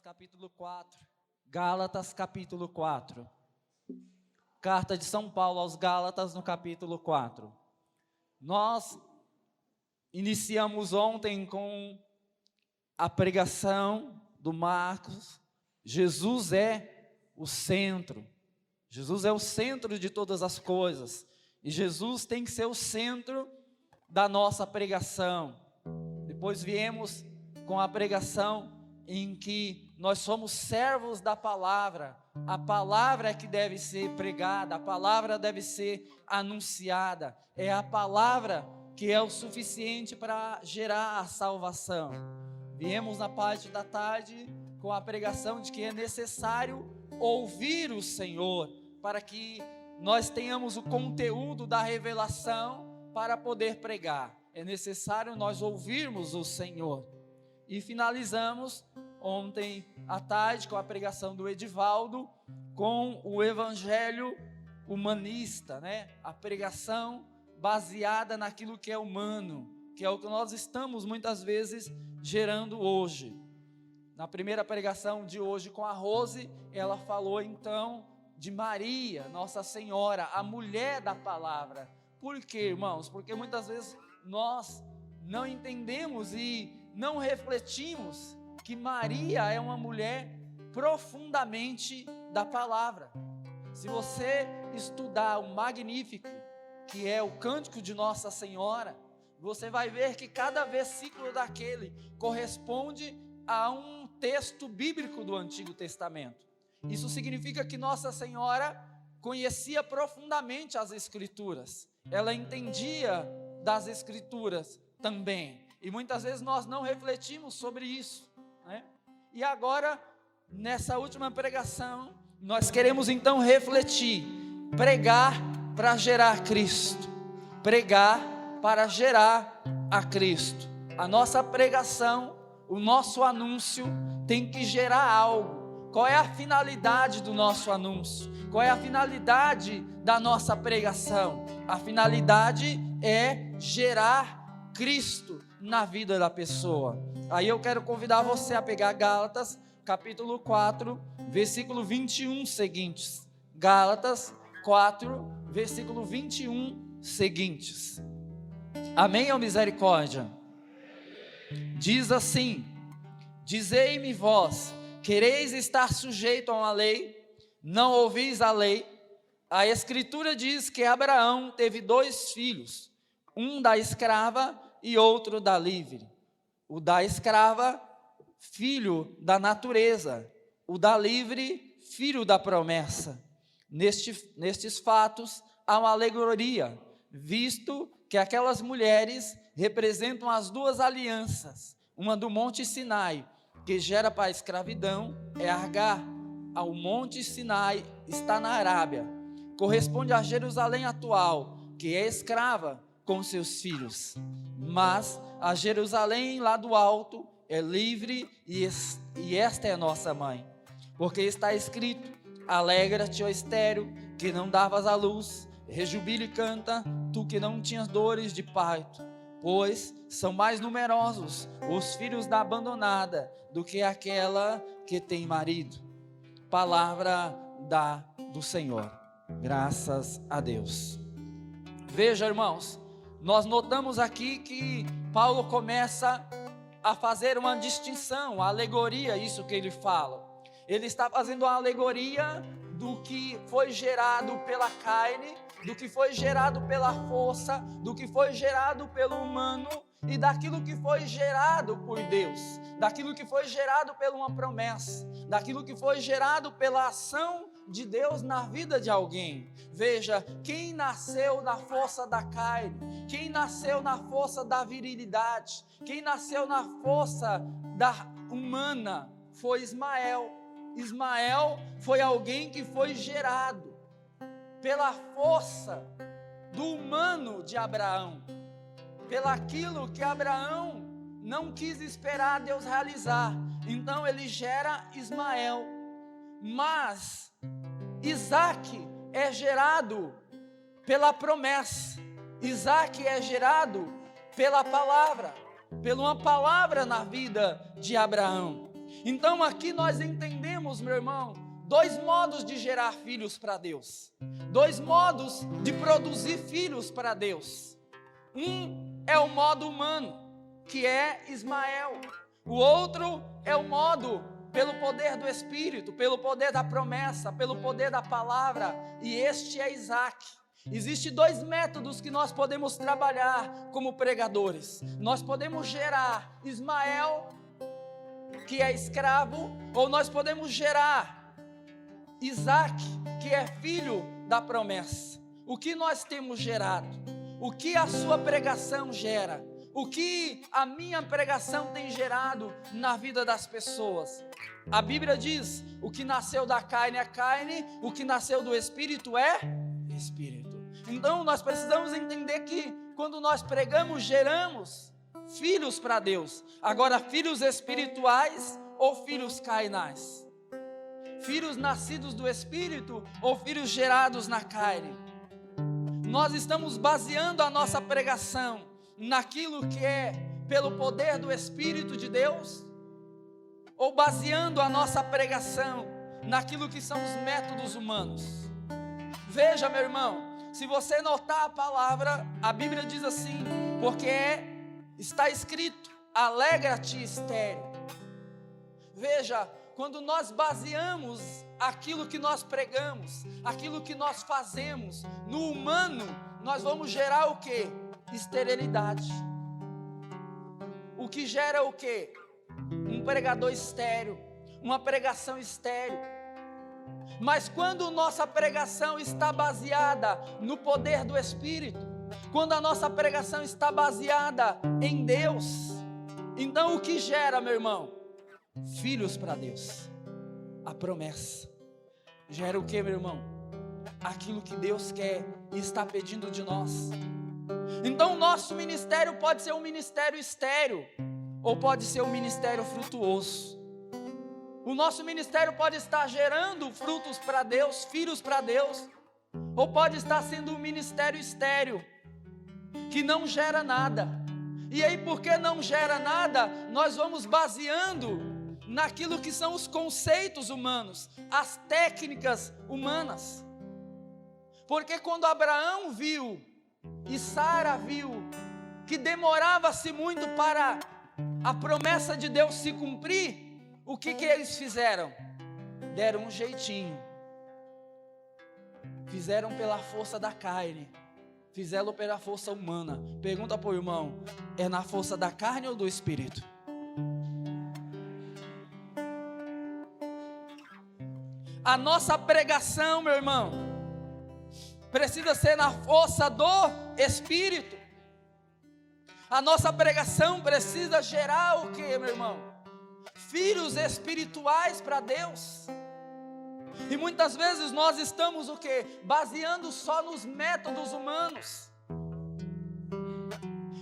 Gálatas capítulo 4. Gálatas capítulo 4. Carta de São Paulo aos Gálatas no capítulo 4. Nós iniciamos ontem com a pregação do Marcos. Jesus é o centro. Jesus é o centro de todas as coisas. E Jesus tem que ser o centro da nossa pregação. Depois viemos com a pregação em que nós somos servos da palavra. A palavra é que deve ser pregada, a palavra deve ser anunciada. É a palavra que é o suficiente para gerar a salvação. Viemos na parte da tarde com a pregação de que é necessário ouvir o Senhor, para que nós tenhamos o conteúdo da revelação para poder pregar. É necessário nós ouvirmos o Senhor. E finalizamos ontem à tarde com a pregação do Edivaldo, com o evangelho humanista, a pregação baseada naquilo que é humano, que é o que nós estamos muitas vezes gerando hoje. Na primeira pregação de hoje com a Rose, ela falou então de Maria, Nossa Senhora, a mulher da palavra. Por quê, irmãos? Porque muitas vezes nós não entendemos e não refletimos que Maria é uma mulher profundamente da palavra. Se você estudar o Magnífico, que é o cântico de Nossa Senhora, você vai ver que cada versículo daquele corresponde a um texto bíblico do Antigo Testamento. Isso significa que Nossa Senhora conhecia profundamente as Escrituras. Ela entendia das Escrituras também. E muitas vezes nós não refletimos sobre isso, E agora, nessa última pregação, nós queremos então refletir, pregar para gerar Cristo, pregar para gerar a Cristo. A nossa pregação, o nosso anúncio tem que gerar algo. Qual é a finalidade do nosso anúncio? Qual é a finalidade da nossa pregação? A finalidade é gerar Cristo na vida da pessoa. Aí eu quero convidar você a pegar Gálatas, capítulo 4, versículo 21 seguintes. Gálatas 4, versículo 21 seguintes. Amém ou misericórdia? Diz assim: dizei-me vós, quereis estar sujeito a uma lei? Não ouvis a lei? A Escritura diz que Abraão teve 2 filhos, um da escrava e outro da livre. O da escrava, filho da natureza, o da livre, filho da promessa. Nestes fatos há uma alegoria, visto que aquelas mulheres representam as 2 alianças, uma do Monte Sinai, que gera para a escravidão, é Agar. Ao Monte Sinai está na Arábia, corresponde a Jerusalém atual, que é escrava com seus filhos, mas a Jerusalém lá do alto é livre e esta é a nossa mãe, porque está escrito: alegra-te, ó estéril, que não davas à luz, rejubila e canta, tu que não tinhas dores de parto, pois são mais numerosos os filhos da abandonada do que aquela que tem marido. Palavra do Senhor. Graças a Deus. Veja, irmãos, nós notamos aqui que Paulo começa a fazer uma distinção, a alegoria, isso que ele fala. Ele está fazendo uma alegoria do que foi gerado pela carne, do que foi gerado pela força, do que foi gerado pelo humano e daquilo que foi gerado por Deus, daquilo que foi gerado por uma promessa, daquilo que foi gerado pela ação de Deus na vida de alguém. Veja, quem nasceu na força da carne, quem nasceu na força da virilidade, quem nasceu na força da humana foi Ismael. Ismael foi alguém que foi gerado pela força do humano de Abraão, pelaquilo que Abraão não quis esperar Deus realizar. Então ele gera Ismael. Mas Isaque é gerado pela promessa. Isaque é gerado pela palavra, pela uma palavra na vida de Abraão. Então aqui nós entendemos, meu irmão, dois modos de gerar filhos para Deus, dois modos de produzir filhos para Deus. Um é o modo humano, que é Ismael. O outro é o modo pelo poder do Espírito, pelo poder da promessa, pelo poder da palavra, e este é Isaac. Existem dois métodos que nós podemos trabalhar como pregadores. Nós podemos gerar Ismael, que é escravo, ou nós podemos gerar Isaac, que é filho da promessa. O que nós temos gerado? O que a sua pregação gera? O que a minha pregação tem gerado na vida das pessoas? A Bíblia diz: o que nasceu da carne é carne, o que nasceu do Espírito é Espírito. Então nós precisamos entender que quando nós pregamos, geramos filhos para Deus. Agora, filhos espirituais ou filhos carnais? Filhos nascidos do Espírito ou filhos gerados na carne? Nós estamos baseando a nossa pregação naquilo que é pelo poder do Espírito de Deus? Ou baseando a nossa pregação naquilo que são os métodos humanos? Veja, meu irmão, se você notar a palavra, a Bíblia diz assim, porque está escrito: alegra-te, estéril. Veja, quando nós baseamos aquilo que nós pregamos, aquilo que nós fazemos no humano, nós vamos gerar o quê? Esterilidade. O que gera o quê? Um pregador estéril, uma pregação estéril. Mas quando nossa pregação está baseada no poder do Espírito, quando a nossa pregação está baseada em Deus, então o que gera, meu irmão? Filhos para Deus. A promessa gera o que, meu irmão? Aquilo que Deus quer e está pedindo de nós. Então o nosso ministério pode ser um ministério estéril, ou pode ser um ministério frutuoso. O nosso ministério pode estar gerando frutos para Deus, filhos para Deus, ou pode estar sendo um ministério estéril, que não gera nada. E aí, porque não gera nada, nós vamos baseando naquilo que são os conceitos humanos, as técnicas humanas. Porque quando Abraão viu e Sara viu que demorava-se muito para a promessa de Deus se cumprir, o que eles fizeram? Deram um jeitinho. Fizeram pela força da carne, fizeram pela força humana. Pergunta para o irmão: é na força da carne ou do Espírito? A nossa pregação, meu irmão, precisa ser na força do Espírito. A nossa pregação precisa gerar o que, meu irmão? Filhos espirituais para Deus. E muitas vezes nós estamos o que? Baseando só nos métodos humanos.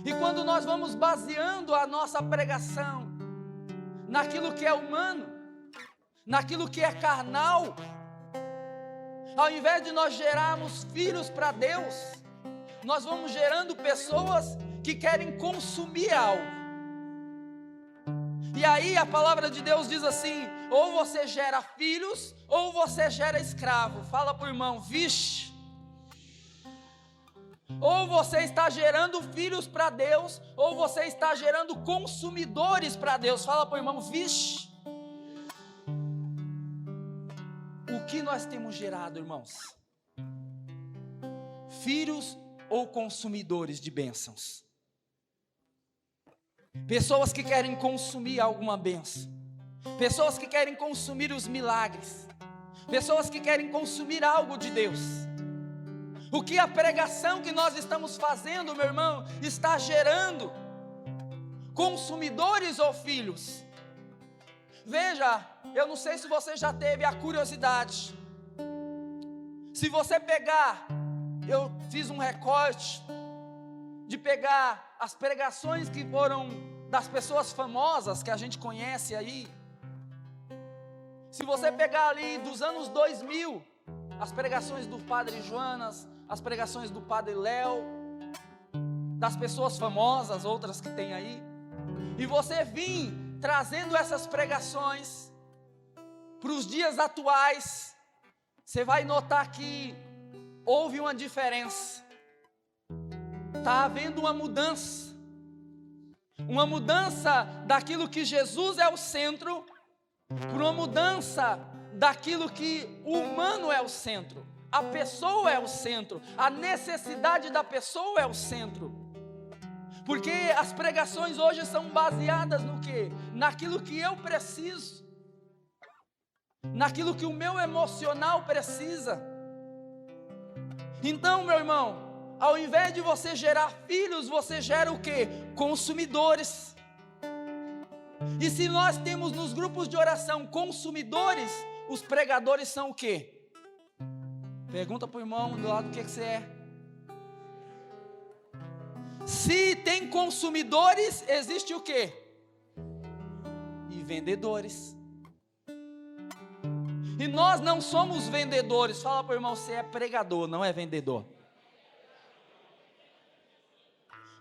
E quando nós vamos baseando a nossa pregação naquilo que é humano, naquilo que é carnal, ao invés de nós gerarmos filhos para Deus, nós vamos gerando pessoas que querem consumir algo. E aí a palavra de Deus diz assim: ou você gera filhos, ou você gera escravo. Fala para o irmão: vixe. Ou você está gerando filhos para Deus, ou você está gerando consumidores para Deus. Fala para o irmão: vixe. O que nós temos gerado, irmãos? Filhos ou consumidores de bênçãos? Pessoas que querem consumir alguma bênção, pessoas que querem consumir os milagres, pessoas que querem consumir algo de Deus. O que a pregação que nós estamos fazendo, meu irmão, está gerando? Consumidores ou filhos? Veja, eu não sei se você já teve a curiosidade. Se você pegar, eu fiz um recorte de pegar as pregações que foram das pessoas famosas que a gente conhece aí. Se você pegar ali dos anos 2000, as pregações do Padre Joanas, as pregações do Padre Léo, das pessoas famosas, outras que tem aí, e você vir trazendo essas pregações para os dias atuais, você vai notar que houve uma diferença. Está havendo uma mudança daquilo que Jesus é o centro, para uma mudança daquilo que o humano é o centro, a pessoa é o centro, a necessidade da pessoa é o centro. Porque as pregações hoje são baseadas no quê? Naquilo que eu preciso, naquilo que o meu emocional precisa. Então, meu irmão, ao invés de você gerar filhos, você gera o quê? Consumidores. E se nós temos nos grupos de oração consumidores, os pregadores são o quê? Pergunta para o irmão do lado o que você é. Se tem consumidores, existe o quê? E vendedores. E nós não somos vendedores. Fala para o irmão, você é pregador, não é vendedor.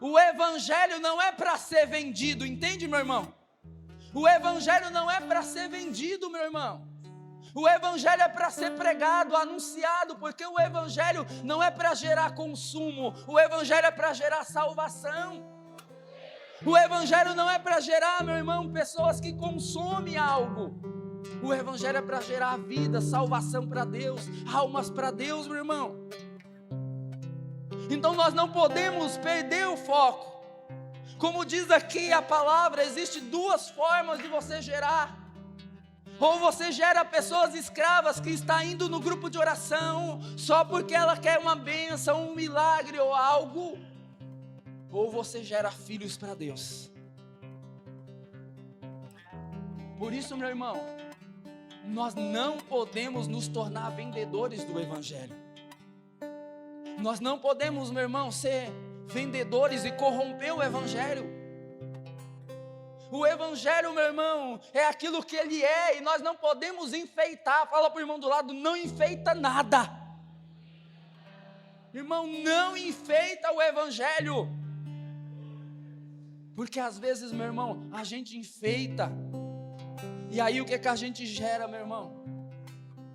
O evangelho não é para ser vendido, entende, meu irmão? O evangelho não é para ser vendido, meu irmão. O evangelho é para ser pregado, anunciado, porque o evangelho não é para gerar consumo, o evangelho é para gerar salvação. O evangelho não é para gerar, meu irmão, pessoas que consomem algo. O evangelho é para gerar vida, salvação para Deus, almas para Deus, meu irmão. Então nós não podemos perder o foco. Como diz aqui a palavra, existe duas formas de você gerar. Ou você gera pessoas escravas que está indo no grupo de oração só porque ela quer uma bênção, um milagre ou algo. Ou você gera filhos para Deus. Por isso, meu irmão, nós não podemos nos tornar vendedores do evangelho. Nós não podemos, meu irmão, ser vendedores e corromper o evangelho. O evangelho, meu irmão, é aquilo que ele é e nós não podemos enfeitar. Fala para o irmão do lado, não enfeita nada. Irmão, não enfeita o evangelho. Porque às vezes, meu irmão, a gente enfeita. E aí o que a gente gera, meu irmão?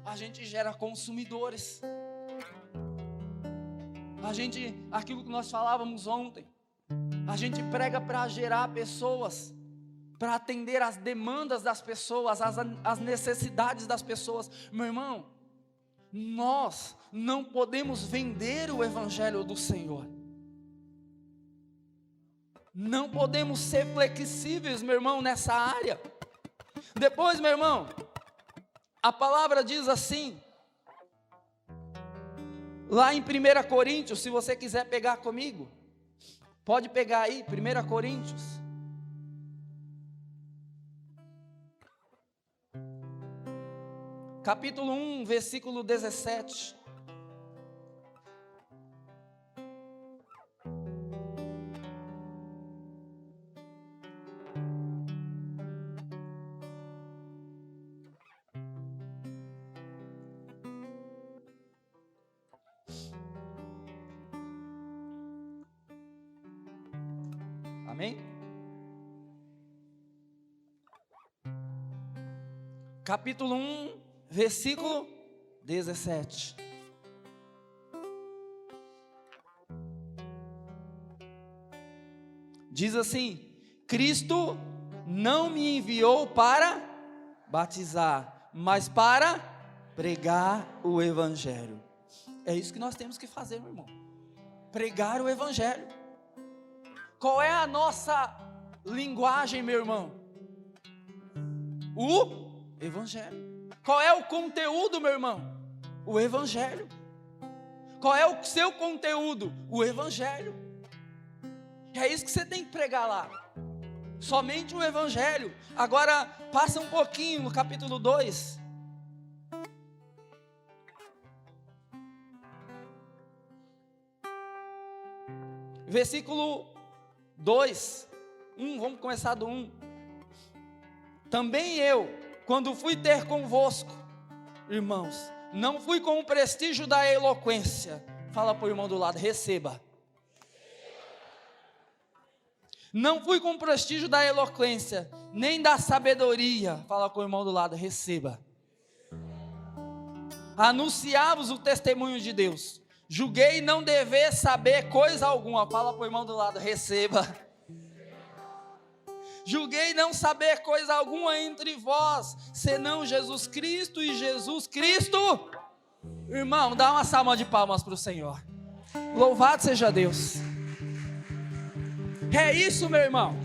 A gente gera consumidores. Aquilo que nós falávamos ontem, a gente prega para gerar pessoas, para atender as demandas das pessoas, as necessidades das pessoas. Meu irmão, nós não podemos vender o evangelho do Senhor. Não podemos ser flexíveis, meu irmão, nessa área. Depois, meu irmão, a palavra diz assim, lá em 1 Coríntios, se você quiser pegar comigo, pode pegar aí, 1 Coríntios. Capítulo 1, versículo 17. Amém? Capítulo 1, versículo 17. Diz assim: Cristo não me enviou para batizar, mas para pregar o evangelho. É isso que nós temos que fazer, meu irmão. Pregar o evangelho. Qual é a nossa linguagem, meu irmão? O evangelho. Qual é o conteúdo, meu irmão? O evangelho. Qual é o seu conteúdo? O evangelho. É isso que você tem que pregar lá. Somente o evangelho. Agora, passa um pouquinho no capítulo 2. Versículo 2. Vamos começar do 1. Também eu, quando fui ter convosco, irmãos, não fui com o prestígio da eloquência. Fala para o irmão do lado, receba. Não fui com o prestígio da eloquência, nem da sabedoria. Fala com o irmão do lado, receba. Anunciava-vos o testemunho de Deus. Julguei não dever saber coisa alguma. Fala para o irmão do lado, receba. Julguei não saber coisa alguma entre vós, senão Jesus Cristo e Jesus Cristo. Irmão, dá uma salva de palmas para o Senhor. Louvado seja Deus. É isso, meu irmão.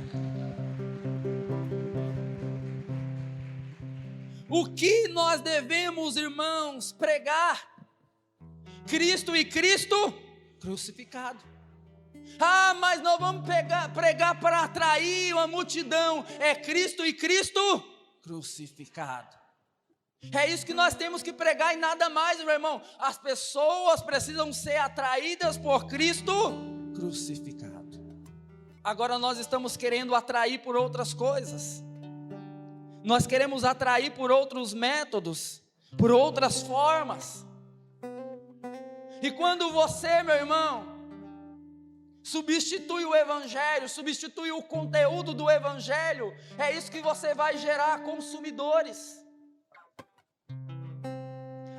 O que nós devemos, irmãos, pregar? Cristo e Cristo crucificado. Ah, mas nós vamos pregar para atrair uma multidão. É Cristo e Cristo crucificado. É isso que nós temos que pregar e nada mais, meu irmão. As pessoas precisam ser atraídas por Cristo crucificado. Agora nós estamos querendo atrair por outras coisas. Nós queremos atrair por outros métodos, por outras formas. E quando você, meu irmão, substitui o Evangelho, substitui o conteúdo do Evangelho, é isso que você vai gerar consumidores.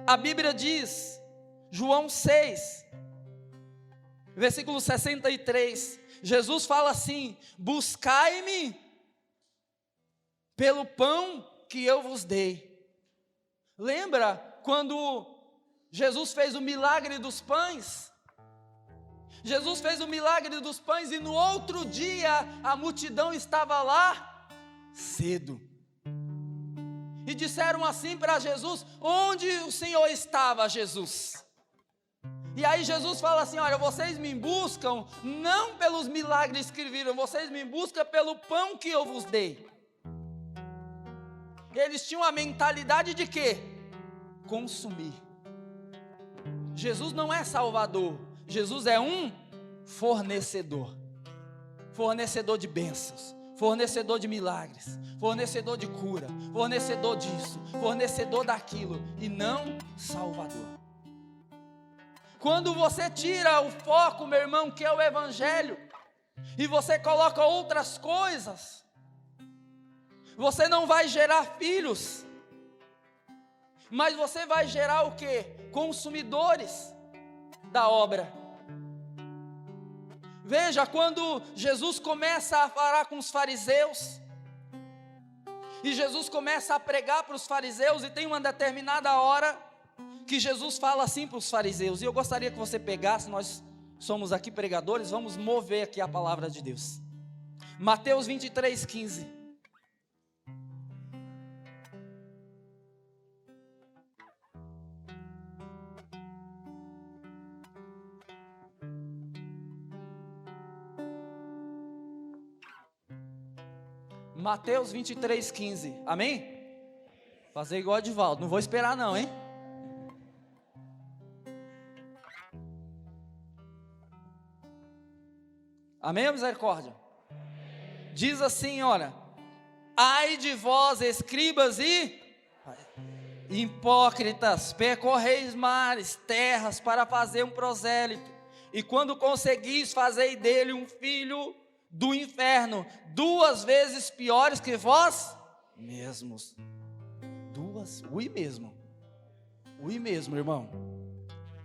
A Bíblia diz, João 6, versículo 63, Jesus fala assim: buscai-me pelo pão que eu vos dei. Lembra quando Jesus fez o milagre dos pães? Jesus fez o milagre dos pães e no outro dia a multidão estava lá cedo. E disseram assim para Jesus: onde o Senhor estava, Jesus? E aí Jesus fala assim: olha, vocês me buscam não pelos milagres que viram, vocês me buscam pelo pão que eu vos dei. Eles tinham a mentalidade de quê? Consumir. Jesus não é salvador, Jesus é um fornecedor. Fornecedor de bênçãos, fornecedor de milagres, fornecedor de cura, fornecedor disso, fornecedor daquilo, e não salvador. Quando você tira o foco, meu irmão, que é o Evangelho, e você coloca outras coisas, você não vai gerar filhos, mas você vai gerar o quê? Consumidores da obra. Veja, quando Jesus começa a falar com os fariseus, e Jesus começa a pregar para os fariseus, e tem uma determinada hora que Jesus fala assim para os fariseus, e eu gostaria que você pegasse, nós somos aqui pregadores, vamos mover aqui a palavra de Deus. Mateus 23, 15. Mateus 23, 15, amém? Fazer igual a Divaldo, não vou esperar não, hein? Amém, misericórdia? Diz assim, olha: ai de vós, escribas e hipócritas, percorreis mares, terras, para fazer um prosélito, e quando conseguis, fazei dele um filho do inferno, 2 vezes piores que vós mesmos. Ui mesmo, irmão.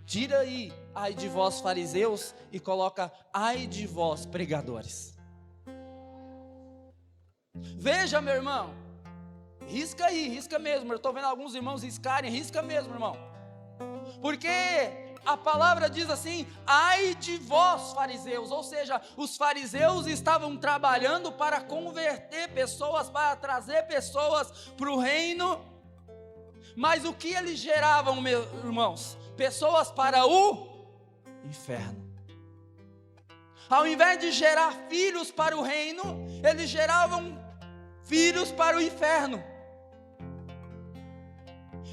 Tira aí, ai de vós fariseus, e coloca, ai de vós pregadores. Veja, meu irmão, risca aí, risca mesmo, eu estou vendo alguns irmãos riscarem, risca mesmo, irmão, porque a palavra diz assim, ai de vós fariseus, ou seja, os fariseus estavam trabalhando para converter pessoas, para trazer pessoas para o reino, mas o que eles geravam, meus irmãos? Pessoas para o inferno. Ao invés de gerar filhos para o reino, eles geravam filhos para o inferno.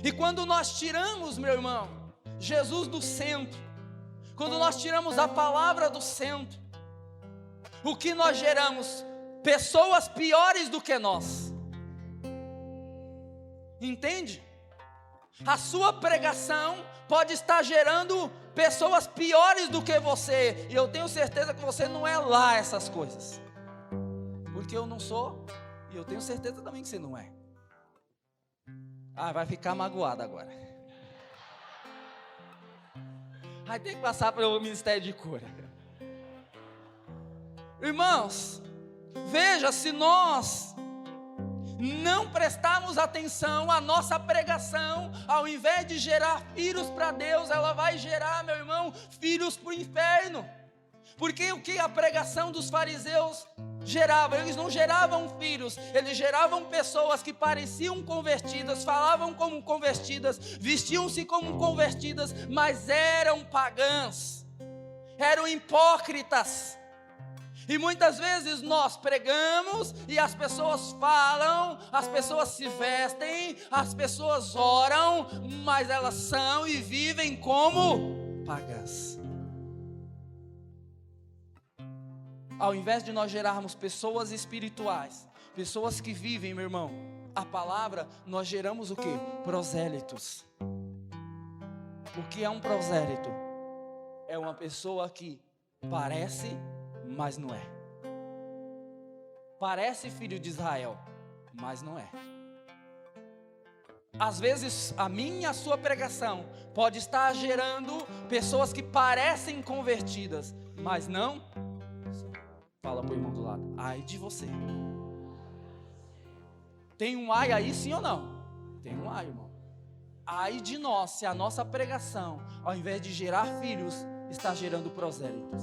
E quando nós tiramos, meu irmão, Jesus do centro, quando nós tiramos a palavra do centro, o que nós geramos? Pessoas piores do que nós. Entende? A sua pregação pode estar gerando pessoas piores do que você, e eu tenho certeza que você não é lá essas coisas. porque eu não sou, e eu tenho certeza também que você não é. Vai ficar magoado agora. Tem que passar pelo ministério de cura. Irmãos, veja, se nós não prestarmos atenção, a nossa pregação, ao invés de gerar filhos para Deus, ela vai gerar, meu irmão, filhos para o inferno. Porque o que a pregação dos fariseus gerava? Eles não geravam filhos, eles geravam pessoas que pareciam convertidas, falavam como convertidas, vestiam-se como convertidas, mas eram pagãs, eram hipócritas. E muitas vezes nós pregamos e as pessoas falam, as pessoas se vestem, as pessoas oram, mas elas são e vivem como pagãs. Ao invés de nós gerarmos pessoas espirituais, pessoas que vivem, meu irmão, a palavra, nós geramos o quê? Prosélitos. O que é um prosélito? É uma pessoa que parece, mas não é. Parece filho de Israel, mas não é. Às vezes a minha e a sua pregação pode estar gerando pessoas que parecem convertidas, mas não. Fala para o irmão do lado, ai de você. Tem um ai aí sim ou não? Tem um ai, irmão. Ai de nós, se a nossa pregação, ao invés de gerar filhos, está gerando prosélitos.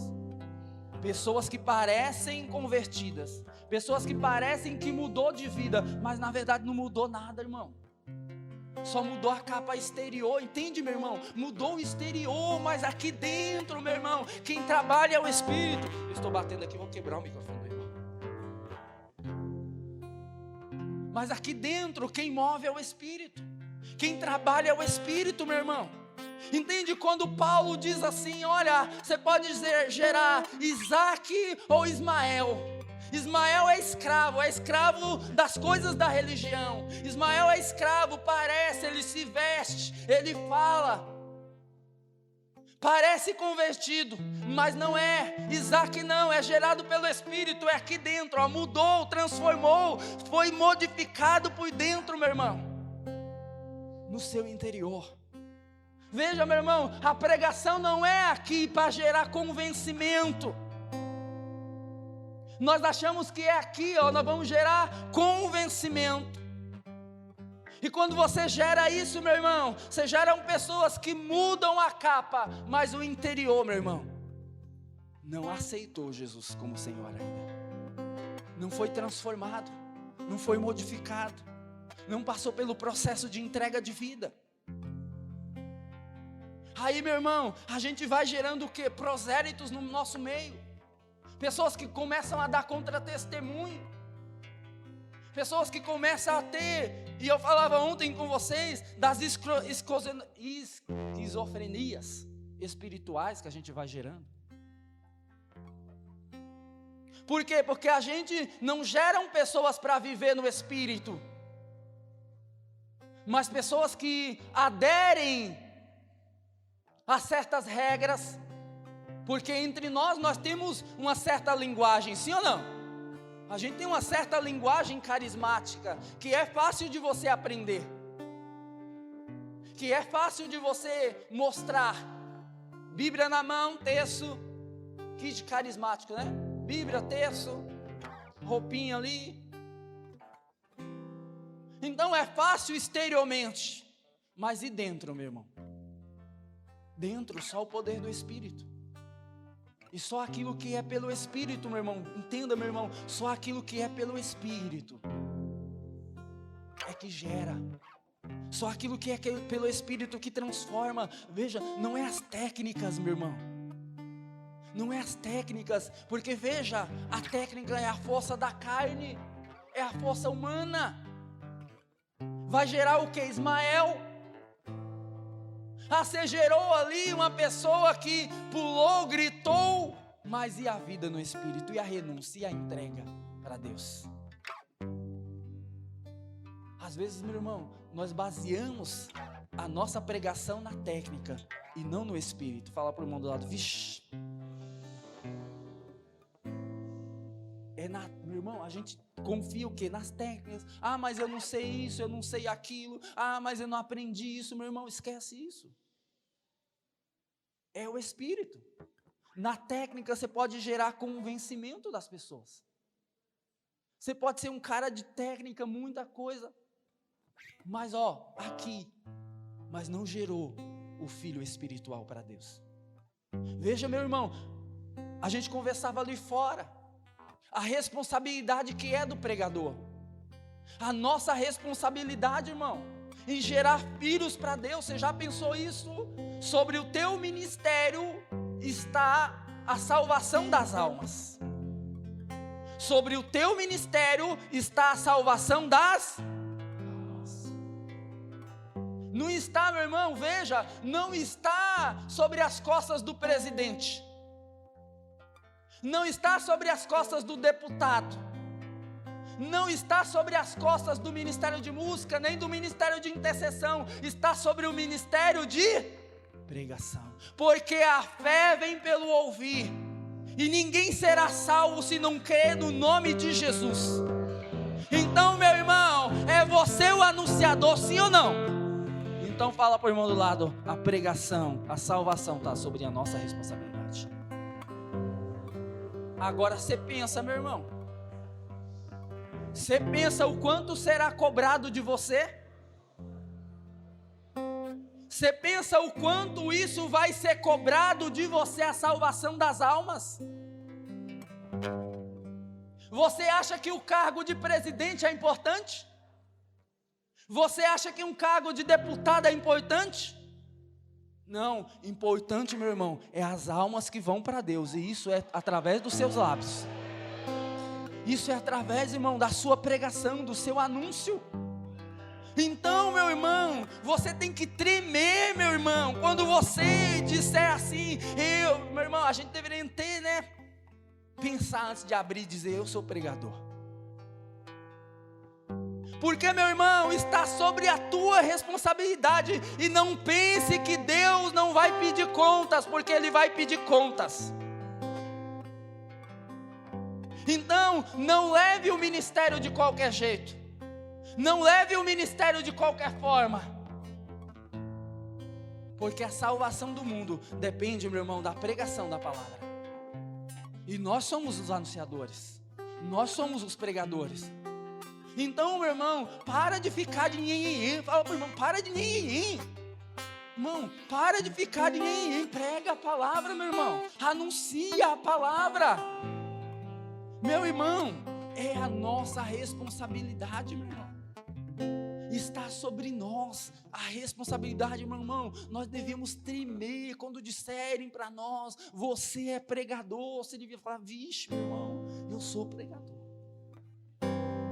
Pessoas que parecem convertidas, pessoas que parecem que mudou de vida, mas na verdade não mudou nada, irmão. Só mudou a capa exterior, entende, meu irmão? Mudou o exterior, mas aqui dentro, meu irmão, quem trabalha é o Espírito. Eu estou batendo aqui, vou quebrar o microfone do irmão. Mas aqui dentro, quem move é o Espírito. Quem trabalha é o Espírito, meu irmão. Entende? Quando Paulo diz assim, olha, você pode gerar Isaac ou Ismael. Ismael é escravo das coisas da religião. Ismael é escravo, parece, ele se veste, ele fala, parece convertido, mas não é. Isaac não, é gerado pelo Espírito, é aqui dentro, mudou, transformou, foi modificado por dentro, meu irmão, no seu interior. Veja, meu irmão, a pregação não é aqui para gerar convencimento. Nós achamos que é aqui, nós vamos gerar convencimento. E quando você gera isso, meu irmão, você gera pessoas que mudam a capa, mas o interior, meu irmão, não aceitou Jesus como Senhor ainda. Não foi transformado, não foi modificado, não passou pelo processo de entrega de vida. Aí, meu irmão, a gente vai gerando o quê? Prosélitos no nosso meio. Pessoas que começam a dar contra-testemunho. Pessoas que começam a ter, e eu falava ontem com vocês, das esquizofrenias espirituais que a gente vai gerando. Por quê? Porque a gente não gera pessoas para viver no Espírito, mas pessoas que aderem a certas regras. Porque entre nós temos uma certa linguagem, sim ou não? A gente tem uma certa linguagem carismática, que é fácil de você aprender, que é fácil de você mostrar. Bíblia na mão, terço, kit carismático, né? Bíblia, terço, roupinha ali. Então é fácil exteriormente, mas e dentro, meu irmão? Dentro só o poder do Espírito. E só aquilo que é pelo Espírito, meu irmão, entenda, meu irmão, só aquilo que é pelo Espírito é que gera. Só aquilo que é pelo Espírito que transforma. Veja, não é as técnicas, meu irmão. Não é as técnicas, porque veja, a técnica é a força da carne, é a força humana. Vai gerar o que? Ismael. Você gerou ali uma pessoa que pulou, gritou, mas e a vida no Espírito, e a renúncia, e a entrega para Deus? Às vezes, meu irmão, nós baseamos a nossa pregação na técnica e não no Espírito. Fala para o irmão do lado, vixe. Meu irmão, irmão, a gente confia o quê? Nas técnicas. Ah, mas eu não sei isso, eu não sei aquilo. Ah, mas eu não aprendi isso. Meu irmão, esquece isso. É o Espírito. Na técnica você pode gerar convencimento das pessoas. Você pode ser um cara de técnica, muita coisa. Mas aqui, mas não gerou o filho espiritual para Deus. Veja, meu irmão, a gente conversava ali fora, a responsabilidade que é do pregador, a nossa responsabilidade, irmão, em gerar filhos para Deus. Você já pensou isso? Sobre o teu ministério está a salvação das almas. Sobre o teu ministério está a salvação das almas. Não está, meu irmão, veja, não está sobre as costas do presidente. Não está sobre as costas do deputado. Não está sobre as costas do ministério de música, nem do ministério de intercessão. Está sobre o ministério de pregação. Porque a fé vem pelo ouvir. E ninguém será salvo se não crer no nome de Jesus. Então, meu irmão, é você o anunciador, sim ou não? Então fala para o irmão do lado, a pregação, a salvação está sobre a nossa responsabilidade. Agora você pensa, meu irmão, você pensa o quanto será cobrado de você? Você pensa o quanto isso vai ser cobrado de você, a salvação das almas? Você acha que o cargo de presidente é importante? Você acha que um cargo de deputado é importante? Não, importante, meu irmão, é as almas que vão para Deus, e isso é através dos seus lábios. Isso é através, irmão, da sua pregação, do seu anúncio. Então, meu irmão, você tem que tremer, meu irmão, quando você disser assim, meu irmão, a gente deveria ter, pensar antes de abrir e dizer, eu sou pregador. Porque, meu irmão, está sobre a tua responsabilidade, e não pense que Deus não vai pedir contas, porque Ele vai pedir contas. Então, não leve o ministério de qualquer jeito. Não leve o ministério de qualquer forma. Porque a salvação do mundo depende, meu irmão, da pregação da palavra. E nós somos os anunciadores. Nós somos os pregadores. Então, meu irmão, para de ficar de nhenhenhen. Fala para o irmão, para de nhenhenhen. Irmão, para de ficar de nhenhenhen. Prega a palavra, meu irmão. Anuncia a palavra. Meu irmão, é a nossa responsabilidade, meu irmão. Está sobre nós a responsabilidade, meu irmão. Nós devemos tremer quando disserem para nós, você é pregador. Você devia falar, vixe, meu irmão, eu sou pregador.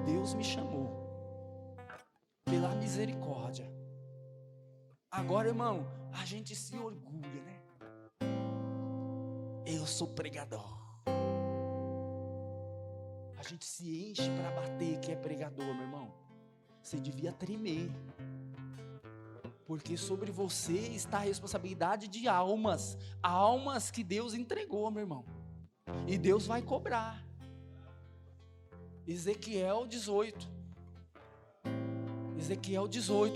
Deus me chamou pela misericórdia. Agora, irmão, a gente se orgulha, né? Eu sou pregador. A gente se enche para bater que é pregador, meu irmão. Você devia tremer, porque sobre você está a responsabilidade de almas, almas que Deus entregou, meu irmão, e Deus vai cobrar. Ezequiel 18,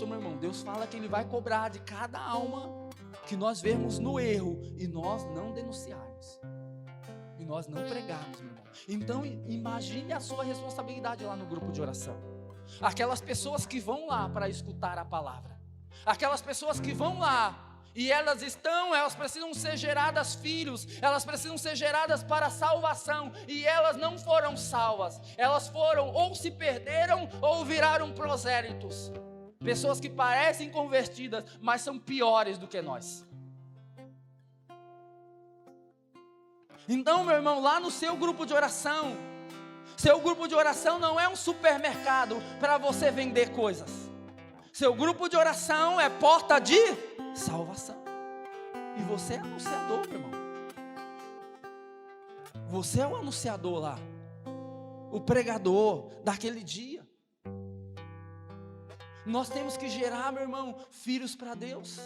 meu irmão, Deus fala que Ele vai cobrar de cada alma que nós vemos no erro, e nós não denunciarmos, e nós não pregarmos, meu irmão. Então imagine a sua responsabilidade lá no grupo de oração. Aquelas pessoas que vão lá para escutar a palavra, aquelas pessoas que vão lá e elas precisam ser geradas filhos, elas precisam ser geradas para a salvação, e elas não foram salvas, elas foram ou se perderam ou viraram prosélitos, pessoas que parecem convertidas, mas são piores do que nós. Então, meu irmão, lá no seu grupo de oração, seu grupo de oração não é um supermercado para você vender coisas. Seu grupo de oração é porta de salvação. E você é anunciador, meu irmão. Você é o anunciador lá, o pregador daquele dia. Nós temos que gerar, meu irmão, filhos para Deus.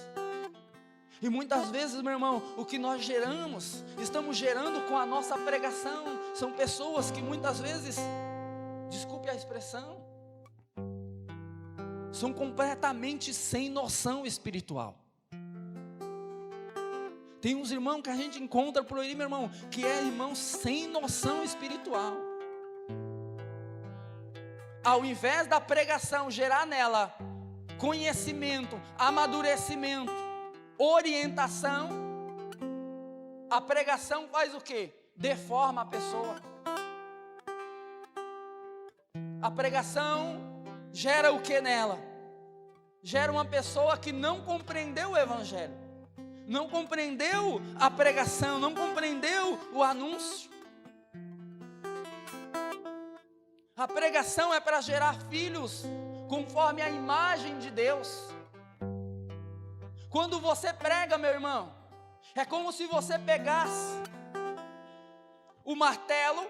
E muitas vezes, meu irmão, o que nós estamos gerando com a nossa pregação, são pessoas que muitas vezes desculpe a expressão, são completamente sem noção espiritual. Tem uns irmãos que a gente encontra por aí, meu irmão, que é irmão sem noção espiritual. Ao invés da pregação gerar nela conhecimento, amadurecimento, orientação, a pregação faz o quê? Deforma a pessoa. A pregação gera o que nela? Gera uma pessoa que não compreendeu o evangelho, não compreendeu a pregação, não compreendeu o anúncio. A pregação é para gerar filhos conforme a imagem de Deus. Quando você prega, meu irmão, é como se você pegasse o martelo,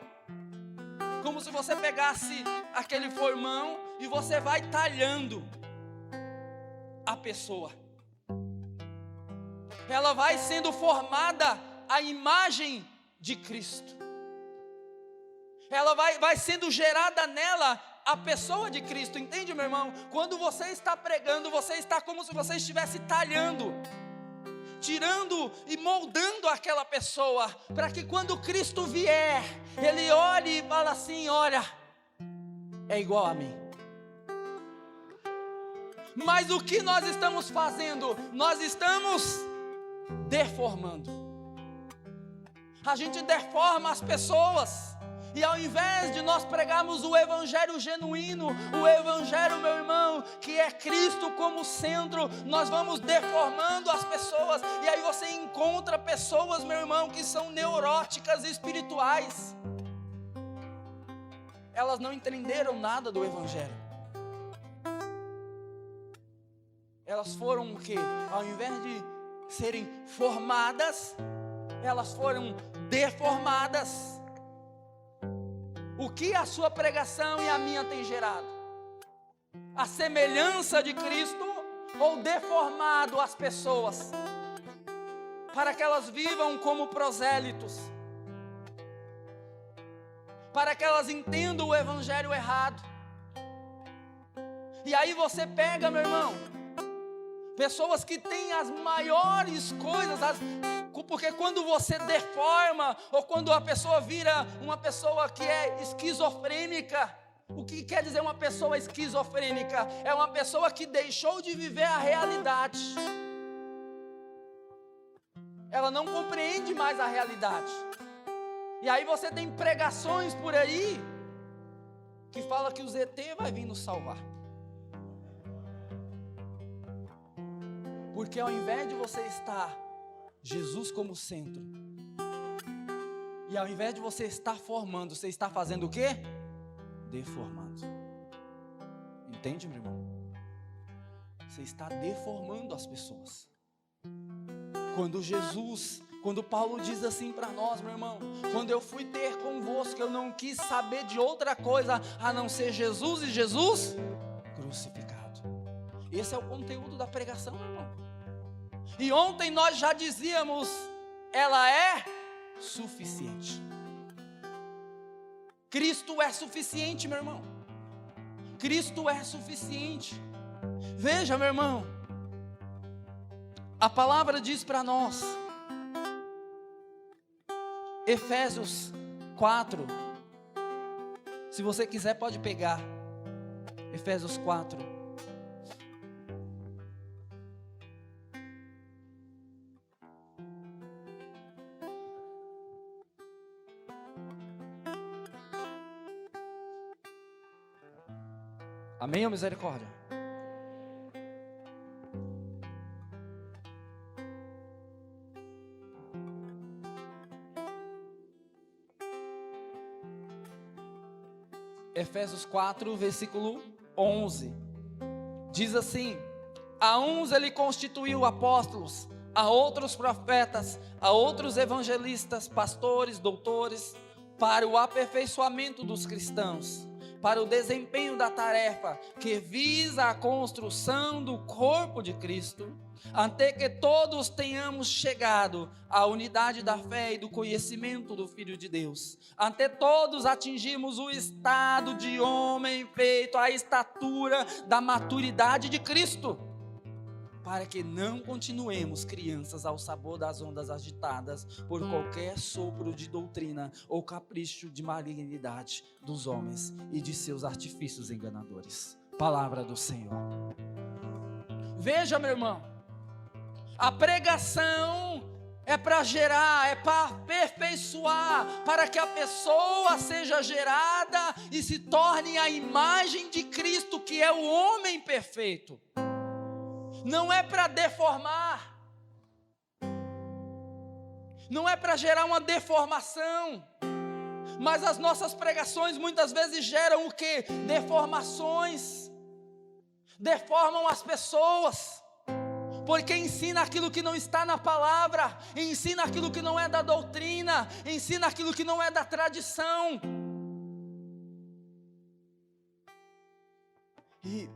como se você pegasse aquele formão e você vai talhando a pessoa. Ela vai sendo formada à imagem de Cristo. Ela vai sendo gerada nela a pessoa de Cristo, entende, meu irmão? Quando você está pregando, você está como se você estivesse talhando, tirando e moldando aquela pessoa, para que quando Cristo vier, Ele olhe e fala assim: olha, é igual a mim. Mas o que nós estamos fazendo? Nós estamos deformando. A gente deforma as pessoas. E ao invés de nós pregarmos o evangelho genuíno, o evangelho, meu irmão, que é Cristo como centro, nós vamos deformando as pessoas. E aí você encontra pessoas, meu irmão, que são neuróticas espirituais. Elas não entenderam nada do evangelho. Elas foram o quê? Ao invés de serem formadas, elas foram deformadas. O que a sua pregação e a minha tem gerado? A semelhança de Cristo ou deformado as pessoas para que elas vivam como prosélitos, para que elas entendam o evangelho errado? E aí você pega, meu irmão, pessoas que têm as maiores coisas, porque quando você deforma, ou quando a pessoa vira uma pessoa que é esquizofrênica. O que quer dizer uma pessoa esquizofrênica? É uma pessoa que deixou de viver a realidade. Ela não compreende mais a realidade. E aí você tem pregações por aí que fala que o ZT vai vir nos salvar. Porque ao invés de você estar Jesus como centro, e ao invés de você estar formando, você está fazendo o quê? Deformando. Entende, meu irmão? Você está deformando as pessoas. Quando Paulo diz assim para nós, meu irmão: quando eu fui ter convosco, eu não quis saber de outra coisa a não ser Jesus e Jesus crucificado. Esse é o conteúdo da pregação, meu irmão. E ontem nós já dizíamos, ela é suficiente. Cristo é suficiente, meu irmão. Cristo é suficiente. Veja, meu irmão, a palavra diz para nós, Efésios 4, se você quiser pode pegar, Efésios 4. Amém ou misericórdia? Efésios 4, versículo 11. Diz assim: a uns ele constituiu apóstolos, a outros profetas, a outros evangelistas, pastores, doutores, para o aperfeiçoamento dos cristãos, para o desempenho da tarefa que visa a construção do corpo de Cristo, até que todos tenhamos chegado à unidade da fé e do conhecimento do Filho de Deus, até todos atingirmos o estado de homem feito à estatura da maturidade de Cristo, para que não continuemos crianças ao sabor das ondas agitadas por qualquer sopro de doutrina ou capricho de malignidade dos homens e de seus artifícios enganadores. Palavra do Senhor. Veja, meu irmão, a pregação é para gerar, é para aperfeiçoar, para que a pessoa seja gerada e se torne a imagem de Cristo, que é o homem perfeito. Não é para deformar, não é para gerar uma deformação, mas as nossas pregações muitas vezes geram o quê? Deformações, deformam as pessoas, porque ensina aquilo que não está na palavra, ensina aquilo que não é da doutrina, ensina aquilo que não é da tradição. E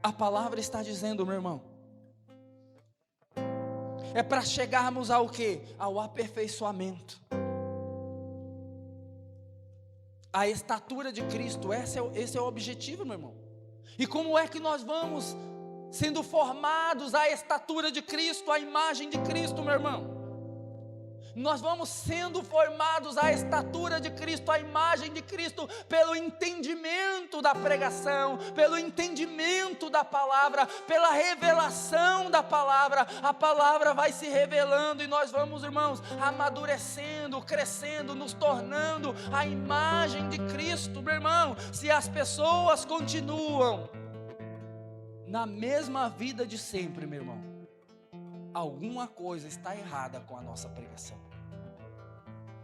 a palavra está dizendo, meu irmão, é para chegarmos ao quê? Ao aperfeiçoamento, a estatura de Cristo. Esse é o objetivo, meu irmão. E como é que nós vamos sendo formados à estatura de Cristo, à imagem de Cristo, meu irmão? Nós vamos sendo formados à estatura de Cristo, à imagem de Cristo, pelo entendimento da pregação, pelo entendimento da palavra, pela revelação da palavra. A palavra vai se revelando e nós vamos, irmãos, amadurecendo, crescendo, nos tornando a imagem de Cristo, meu irmão. Se as pessoas continuam na mesma vida de sempre, meu irmão, alguma coisa está errada com a nossa pregação.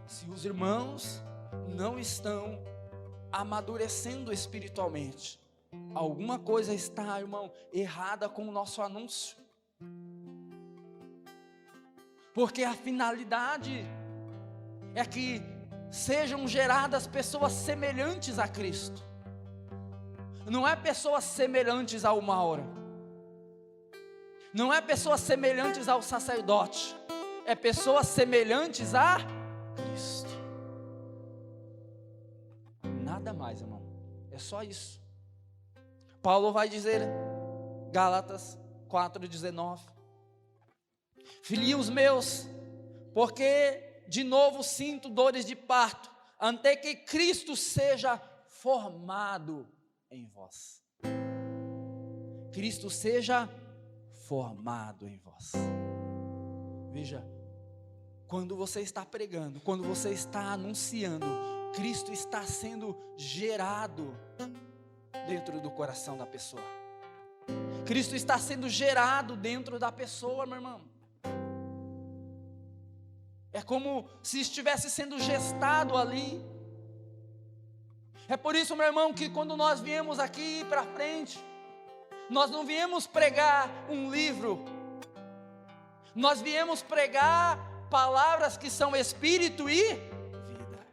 Se os irmãos não estão amadurecendo espiritualmente, alguma coisa está, irmão, errada com o nosso anúncio. Porque a finalidade é que sejam geradas pessoas semelhantes a Cristo. Não é pessoas semelhantes ao Mauro, não é pessoas semelhantes ao sacerdote, é pessoas semelhantes a Cristo. Nada mais, irmão, é só isso. Paulo vai dizer, Gálatas 4,19: filhinhos meus, porque de novo sinto dores de parto, até que Cristo seja formado em vós. Cristo seja formado em vós. Veja, quando você está pregando, quando você está anunciando, Cristo está sendo gerado dentro do coração da pessoa. Cristo está sendo gerado dentro da pessoa, meu irmão. É como se estivesse sendo gestado ali. É por isso, meu irmão, que quando nós viemos aqui para frente, nós não viemos pregar um livro, nós viemos pregar palavras que são espírito e vida.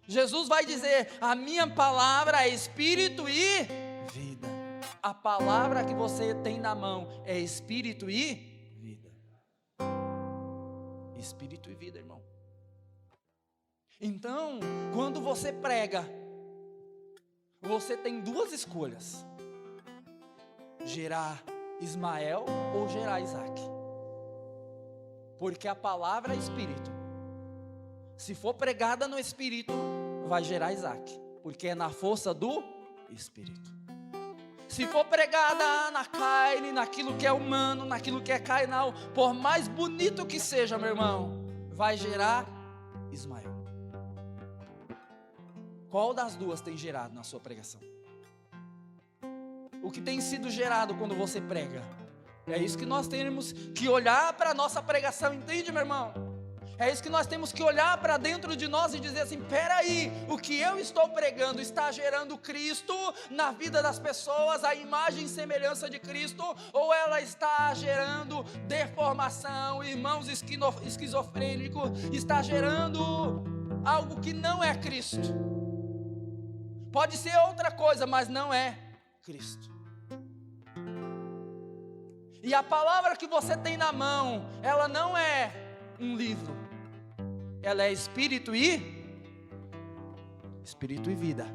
Jesus vai dizer, a minha palavra é espírito e vida. A palavra que você tem na mão é espírito e vida. Espírito e vida, irmão. Então, quando você prega, você tem duas escolhas: gerar Ismael ou gerar Isaac. Porque a palavra é espírito. Se for pregada no espírito, vai gerar Isaac, porque é na força do espírito. Se for pregada na carne, naquilo que é humano, naquilo que é carnal, por mais bonito que seja, meu irmão, vai gerar Ismael. Qual das duas tem gerado na sua pregação? O que tem sido gerado quando você prega? É isso que nós temos que olhar para a nossa pregação, entende, meu irmão? É isso que nós temos que olhar para dentro de nós e dizer assim, peraí, o que eu estou pregando está gerando Cristo na vida das pessoas, a imagem e semelhança de Cristo, ou ela está gerando deformação, irmãos esquizofrênicos, está gerando algo que não é Cristo? Pode ser outra coisa, mas não é Cristo. E a palavra que você tem na mão, ela não é um livro. Ela é espírito e vida.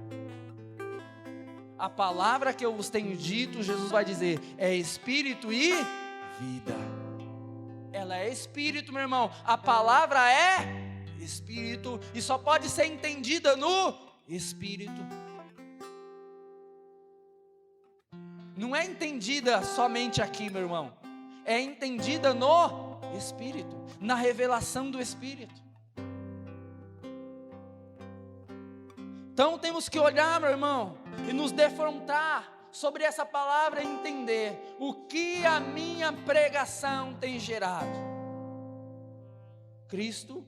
A palavra que eu vos tenho dito, Jesus vai dizer, é espírito e vida. Ela é espírito, meu irmão. A palavra é espírito e só pode ser entendida no espírito. Não é entendida somente aqui, meu irmão. É entendida no espírito, na revelação do espírito. Então temos que olhar, meu irmão, e nos defrontar sobre essa palavra e entender o que a minha pregação tem gerado. Cristo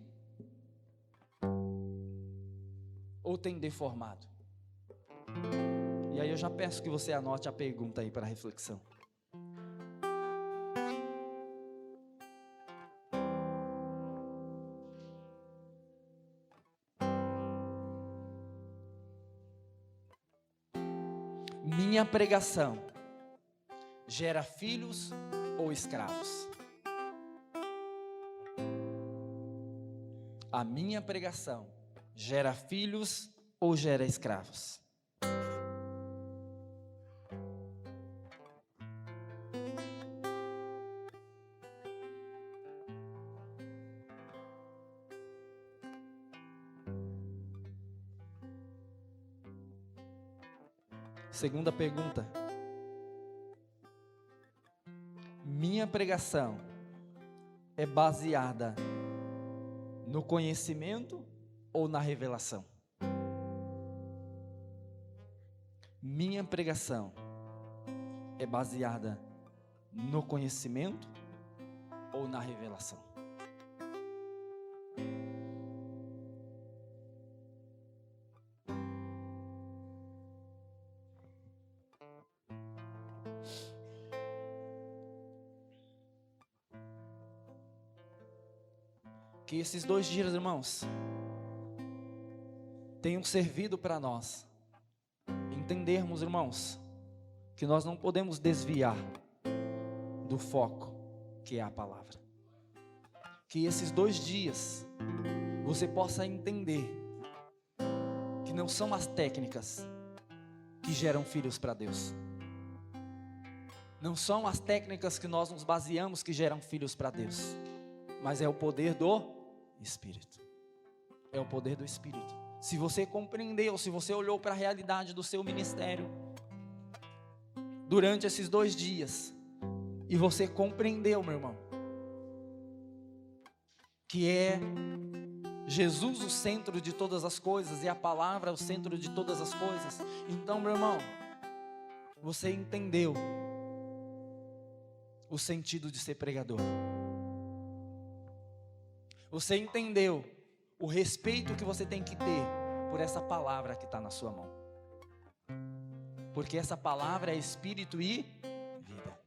ou tem deformado? E aí eu já peço que você anote a pergunta aí para reflexão. Minha pregação gera filhos ou escravos? A minha pregação gera filhos ou gera escravos? Segunda pergunta. Minha pregação é baseada no conhecimento ou na revelação? Minha pregação é baseada no conhecimento ou na revelação? Que esses 2 dias, irmãos, tenham servido para nós entendermos, irmãos, que nós não podemos desviar do foco que é a palavra. Que esses 2 dias você possa entender que não são as técnicas que geram filhos para Deus. Não são as técnicas que nós nos baseamos que geram filhos para Deus, mas é o poder do Espírito. É o poder do Espírito. Se você compreendeu, se você olhou para a realidade do seu ministério durante esses 2 dias e você compreendeu, meu irmão, que é Jesus o centro de todas as coisas e a palavra o centro de todas as coisas, então, meu irmão, você entendeu o sentido de ser pregador. Você entendeu o respeito que você tem que ter por essa palavra que está na sua mão. Porque essa palavra é espírito e vida.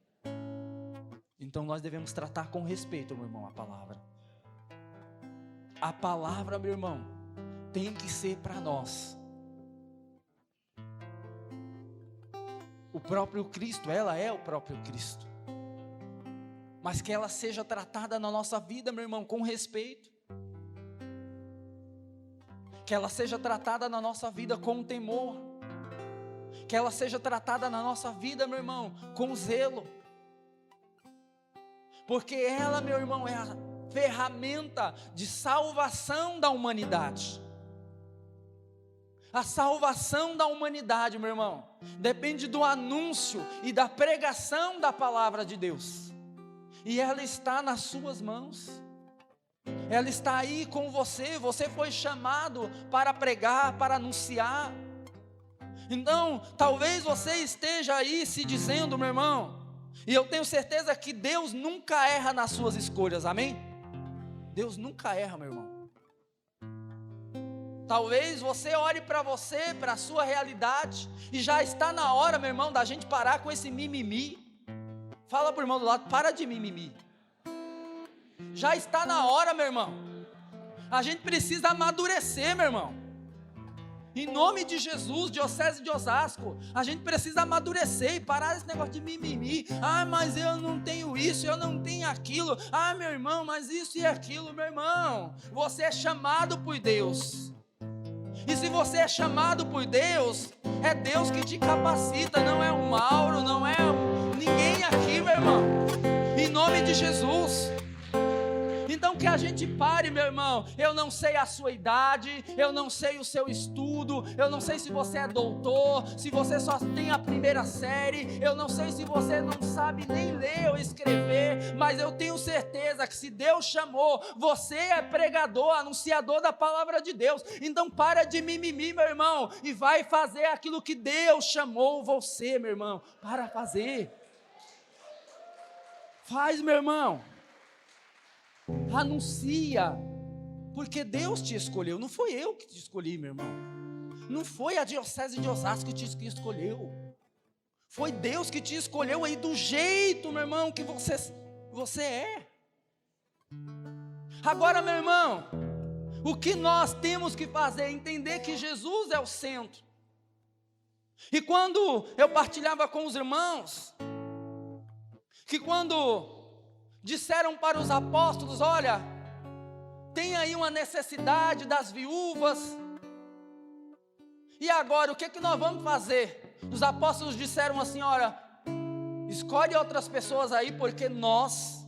Então nós devemos tratar com respeito, meu irmão, a palavra. A palavra, meu irmão, tem que ser para nós. O próprio Cristo, ela é o próprio Cristo. Mas que ela seja tratada na nossa vida, meu irmão, com respeito. Que ela seja tratada na nossa vida com temor. Que ela seja tratada na nossa vida, meu irmão, com zelo. Porque ela, meu irmão, é a ferramenta de salvação da humanidade. A salvação da humanidade, meu irmão, depende do anúncio e da pregação da palavra de Deus. E ela está nas suas mãos. Ela está aí com você. Você foi chamado para pregar, para anunciar. Então, talvez você esteja aí se dizendo, meu irmão, e eu tenho certeza que Deus nunca erra nas suas escolhas, amém? Deus nunca erra, meu irmão. Talvez você olhe para você, para a sua realidade, e já está na hora, meu irmão, da gente parar com esse mimimi. Fala para o irmão do lado, para de mimimi. Já está na hora, meu irmão. A gente precisa amadurecer, meu irmão. Em nome de Jesus, Diocese de Osasco, a gente precisa amadurecer e parar esse negócio de mimimi. Ah, mas eu não tenho isso, eu não tenho aquilo. Ah, meu irmão, mas isso e aquilo, meu irmão. Você é chamado por Deus. E se você é chamado por Deus, é Deus que te capacita, não é o Mauro, não é ninguém aqui, meu irmão. Em nome de Jesus. Então que a gente pare, meu irmão. Eu não sei a sua idade, eu não sei o seu estudo, eu não sei se você é doutor, se você só tem a primeira série, eu não sei se você não sabe nem ler ou escrever, mas eu tenho certeza que se Deus chamou, você é pregador, anunciador da palavra de Deus. Então para de mimimi, meu irmão, e vai fazer aquilo que Deus chamou você, meu irmão, para fazer. Faz, meu irmão. Anuncia, porque Deus te escolheu, não foi eu que te escolhi, meu irmão. Não foi a Diocese de Osasco que te escolheu. Foi Deus que te escolheu aí do jeito, meu irmão, que você é. Agora, meu irmão, o que nós temos que fazer é entender que Jesus é o centro. E quando eu partilhava com os irmãos, que quando disseram para os apóstolos, olha, tem aí uma necessidade das viúvas, e agora o que nós vamos fazer? Os apóstolos disseram assim, olha, escolhe outras pessoas aí, porque nós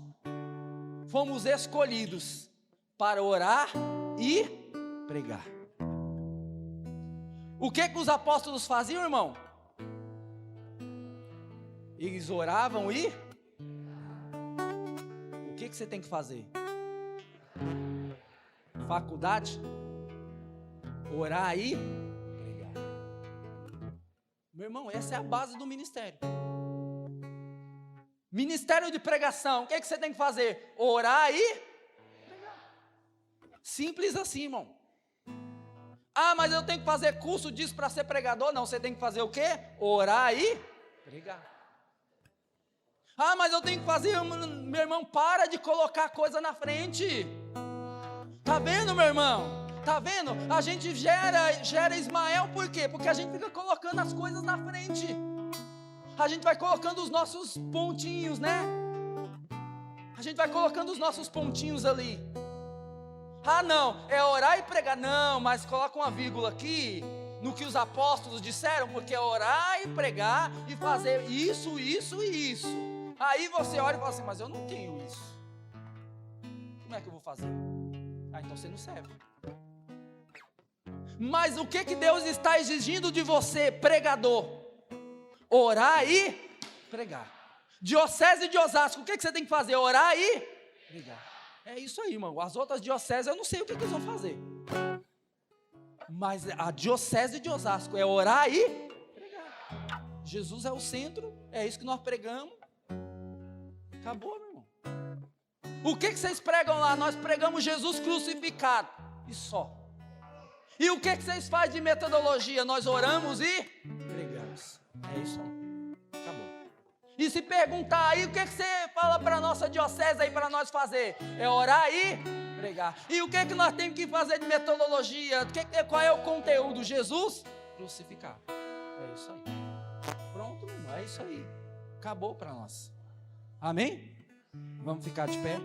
fomos escolhidos para orar e pregar. O que os apóstolos faziam, irmão? Eles oravam e... O que você tem que fazer? Faculdade? Orar e pregar. Meu irmão, essa é a base do ministério. Ministério de pregação. O que você tem que fazer? Orar e pregar. Simples assim, irmão. Ah, mas eu tenho que fazer curso disso para ser pregador? Não, você tem que fazer o quê? Orar e pregar. Ah, mas eu tenho que fazer, meu irmão, para de colocar coisa na frente. Tá vendo, meu irmão? Tá vendo? A gente gera Ismael por quê? Porque a gente fica colocando as coisas na frente. A gente vai colocando os nossos pontinhos, né? A gente vai colocando os nossos pontinhos ali. Ah, não, é orar e pregar. Não, mas coloca uma vírgula aqui no que os apóstolos disseram, porque é orar e pregar e fazer isso, isso e isso. Aí você olha e fala assim, mas eu não tenho isso. Como é que eu vou fazer? Ah, então você não serve. Mas o que Deus está exigindo de você, pregador? Orar e pregar. Diocese de Osasco, o que você tem que fazer? Orar e pregar. É isso aí, irmão. As outras dioceses eu não sei o que eles vão fazer. Mas a Diocese de Osasco é orar e pregar. Jesus é o centro, é isso que nós pregamos. Acabou, meu irmão. O que vocês pregam lá? Nós pregamos Jesus crucificado. E só. E o que vocês fazem de metodologia? Nós oramos e pregamos. É isso aí. Acabou. E se perguntar aí, o que você fala para a nossa diocese aí para nós fazer? É orar e pregar. E o que nós temos que fazer de metodologia? Qual é o conteúdo? Jesus crucificado. É isso aí. Pronto, meu irmão. É isso aí. Acabou para nós. Amém? Vamos ficar de pé?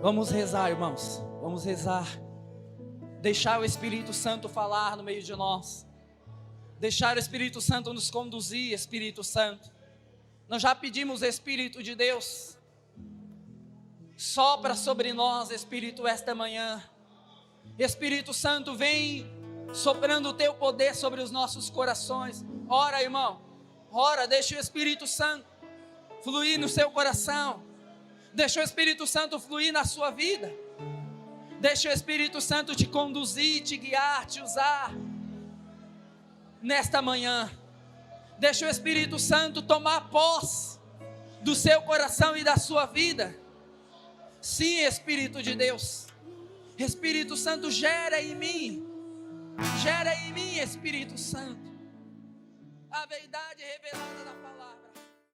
Vamos rezar, irmãos. Vamos rezar. Deixar o Espírito Santo falar no meio de nós. Deixar o Espírito Santo nos conduzir, Espírito Santo. Nós já pedimos, Espírito de Deus. Sopra sobre nós, Espírito, esta manhã. Espírito Santo, vem soprando o teu poder sobre os nossos corações. Ora, irmão, ora, deixa o Espírito Santo fluir no seu coração. Deixa o Espírito Santo fluir na sua vida. Deixa o Espírito Santo te conduzir, te guiar, te usar nesta manhã. Deixa o Espírito Santo tomar posse do seu coração e da sua vida. Sim, Espírito de Deus. Espírito Santo, gera em mim, Espírito Santo, a verdade revelada da palavra.